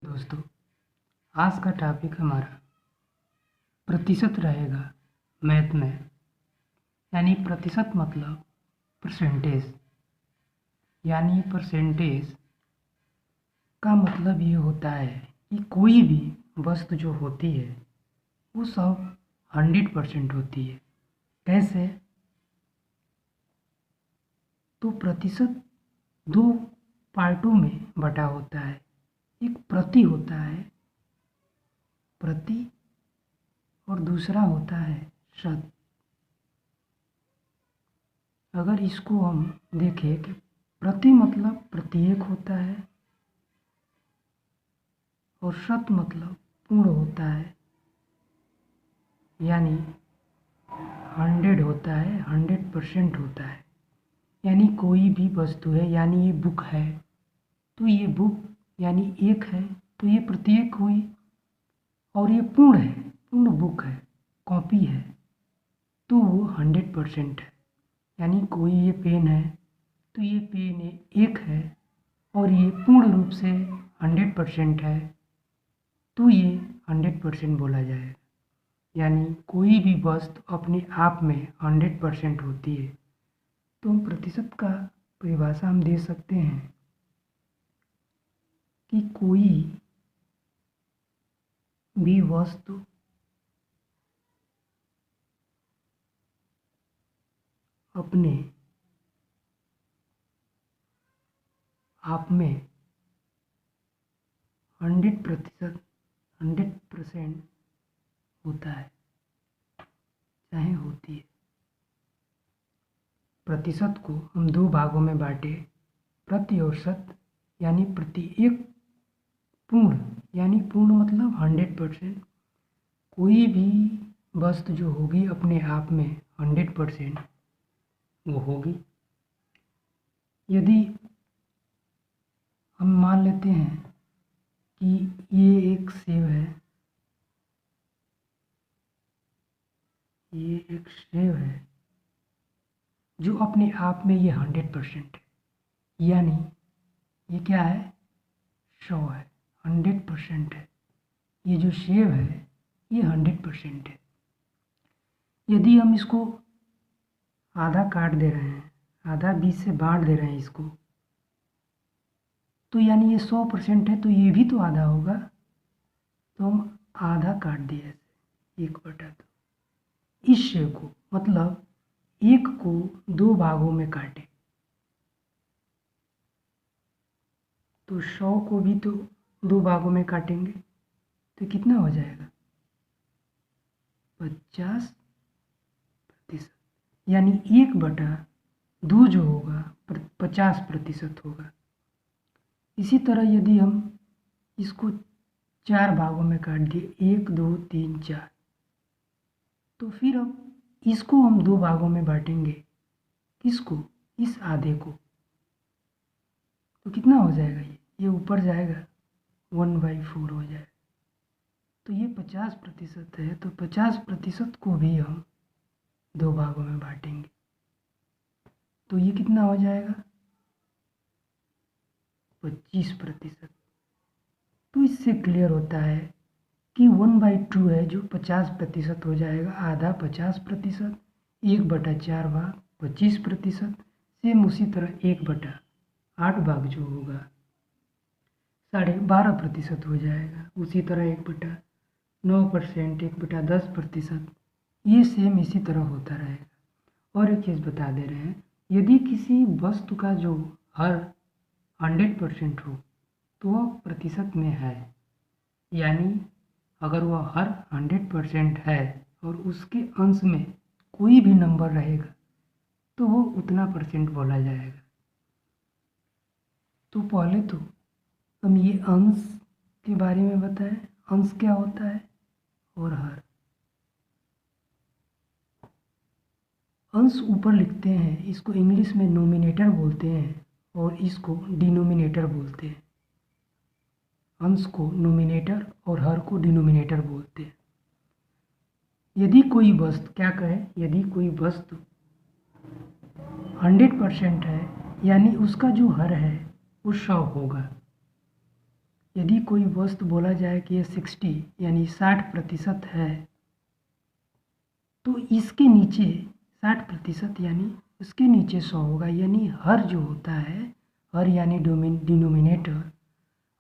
दोस्तों, आज का टॉपिक हमारा प्रतिशत रहेगा मैथ में। यानी प्रतिशत मतलब परसेंटेज। यानी परसेंटेज का मतलब ये होता है कि कोई भी वस्तु जो होती है वो सब 100% होती है। कैसे? तो प्रतिशत दो पार्टों में बटा होता है। एक प्रति होता है, प्रति, और दूसरा होता है शत। अगर इसको हम देखें कि प्रति मतलब प्रत्येक होता है और शत मतलब पूर्ण होता है, यानी 100 होता है, 100% होता है। यानी कोई भी वस्तु है, यानी ये बुक है तो ये बुक यानी एक है तो ये प्रत्येक हुई, और ये पूर्ण है, पूर्ण बुक है, कॉपी है तो वो 100% है। यानी कोई ये पेन है तो ये पेन एक है और ये पूर्ण रूप से 100% है तो ये 100% बोला जाएगा। यानी कोई भी वस्तु अपने आप में 100% होती है। तो हम प्रतिशत का परिभाषा हम दे सकते हैं कि कोई भी वस्तु अपने आप में 100% होता है, चाहे होती है। प्रतिशत को हम दो भागों में बांटे, प्रति और शत। यानी प्रत्येक पूर्ण, यानी पूर्ण मतलब 100%। कोई भी वस्तु जो होगी अपने आप में 100% वो होगी। यदि हम मान लेते हैं कि ये एक सेब है, ये एक सेब है जो अपने आप में ये 100% है। यानी ये क्या है? 100 है, 100% है। ये जो सेब है ये 100% है। यदि हम इसको आधा काट दे रहे हैं, आधा 20 से बांट दे रहे हैं इसको, तो यानी ये 100% है तो ये भी तो आधा होगा। तो हम आधा काट दिए ऐसे 1/2। इस सेब को मतलब एक को दो भागों में काटे तो 100 को भी तो दो भागों में काटेंगे तो कितना हो जाएगा? 50%। यानी 1/2 जो होगा 50% होगा। इसी तरह यदि हम इसको 4 भागों में काट दिए, 1 2 3 4, तो फिर अब इसको हम दो भागों में बांटेंगे। किसको? इस आधे को। तो कितना हो जाएगा? ये ऊपर जाएगा, 1/4 हो जाएगा। तो ये 50% है तो 50% को भी हम दो भागों में बांटेंगे तो ये कितना हो जाएगा? 25%। तो इससे क्लियर होता है कि 1/2 है जो 50% हो जाएगा। आधा 50%, 1/4 भाग 25%। सेम उसी तरह 1/8 भाग जो होगा 12.5% हो जाएगा। उसी तरह 1/9%, 1/10%, ये सेम इसी तरह होता रहेगा। और एक चीज़ बता दे रहे हैं, यदि किसी वस्तु का जो हर 100% हो तो वह प्रतिशत में है। यानी अगर वह हर 100% है और उसके अंश में कोई भी नंबर रहेगा तो वो उतना परसेंट बोला जाएगा। तो पहले तो हम ये अंश के बारे में बताएं, अंश क्या होता है और हर। अंश ऊपर लिखते हैं, इसको इंग्लिश में नोमिनेटर बोलते हैं और इसको डिनोमिनेटर बोलते हैं। अंश को नोमिनेटर और हर को डिनोमिनेटर बोलते हैं। यदि कोई वस्तु, क्या कहें, यदि कोई वस्तु 100% है यानी उसका जो हर है वो 100 होगा। यदि कोई वस्तु बोला जाए कि ये 60 यानी 60% है, तो इसके नीचे 60% यानी उसके नीचे 100 होगा। यानी हर जो होता है, हर यानी डिनोमिनेटर,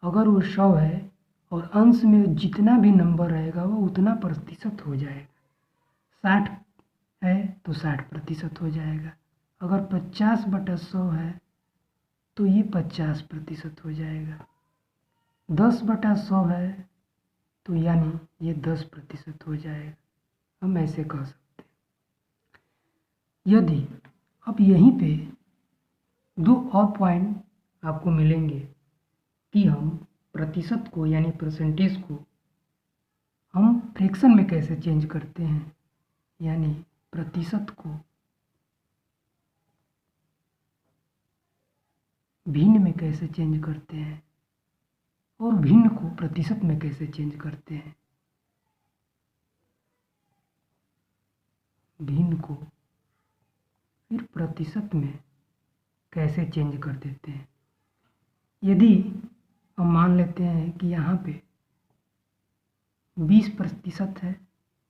अगर वो 100 है और अंश में जितना भी नंबर रहेगा वो उतना प्रतिशत हो जाएगा। 60 है तो 60% हो जाएगा। अगर 50/100 है तो ये 50% हो जाएगा। 10/100 है तो यानी ये 10% हो जाएगा। हम ऐसे कह सकते हैं। यदि अब यहीं पे दो और पॉइंट आपको मिलेंगे कि हम प्रतिशत को यानी परसेंटेज को हम फ्रैक्शन में कैसे चेंज करते हैं, यानी प्रतिशत को भिन्न में कैसे चेंज करते हैं और भिन्न को प्रतिशत में कैसे चेंज करते हैं। भिन्न को फिर प्रतिशत में कैसे चेंज कर देते हैं। यदि हम मान लेते हैं कि यहाँ पे 20% है,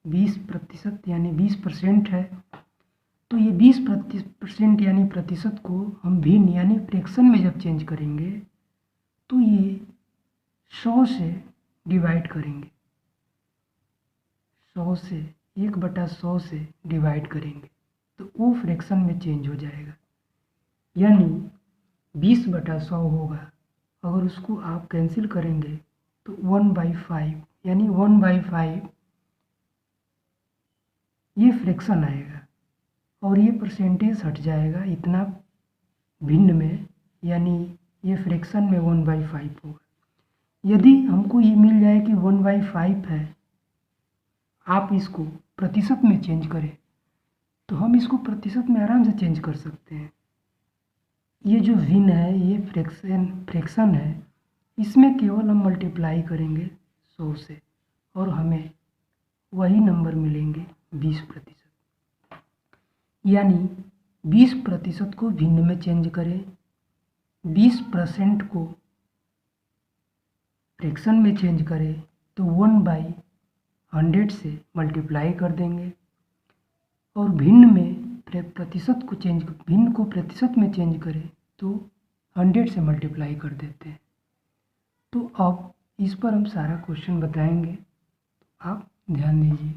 20% यानी 20% है, तो ये 20% यानी प्रतिशत को हम भिन्न यानी फ्रैक्शन में जब चेंज करेंगे तो ये 100 से डिवाइड करेंगे, 100 से 1/100 से डिवाइड करेंगे तो वो फ्रैक्शन में चेंज हो जाएगा। यानी 20/100 होगा, अगर उसको आप कैंसिल करेंगे तो 1/5 यानी 1/5 ये फ्रैक्शन आएगा और ये परसेंटेज हट जाएगा इतना भिन्न में, यानी ये फ्रैक्शन में 1/5 होगा। यदि हमको ये मिल जाए कि 1/5 है, आप इसको प्रतिशत में चेंज करें तो हम इसको प्रतिशत में आराम से चेंज कर सकते हैं। ये जो भिन्न है ये फ्रैक्शन है, इसमें केवल हम मल्टीप्लाई करेंगे 100 से और हमें वही नंबर मिलेंगे 20%। यानी 20% को भिन्न में चेंज करें, 20% को फ्रैक्शन में चेंज करें तो 1/100 से मल्टीप्लाई कर देंगे और भिन्न को प्रतिशत में चेंज करें तो 100 से मल्टीप्लाई कर देते हैं। तो अब इस पर हम सारा क्वेश्चन बताएंगे, आप ध्यान दीजिए।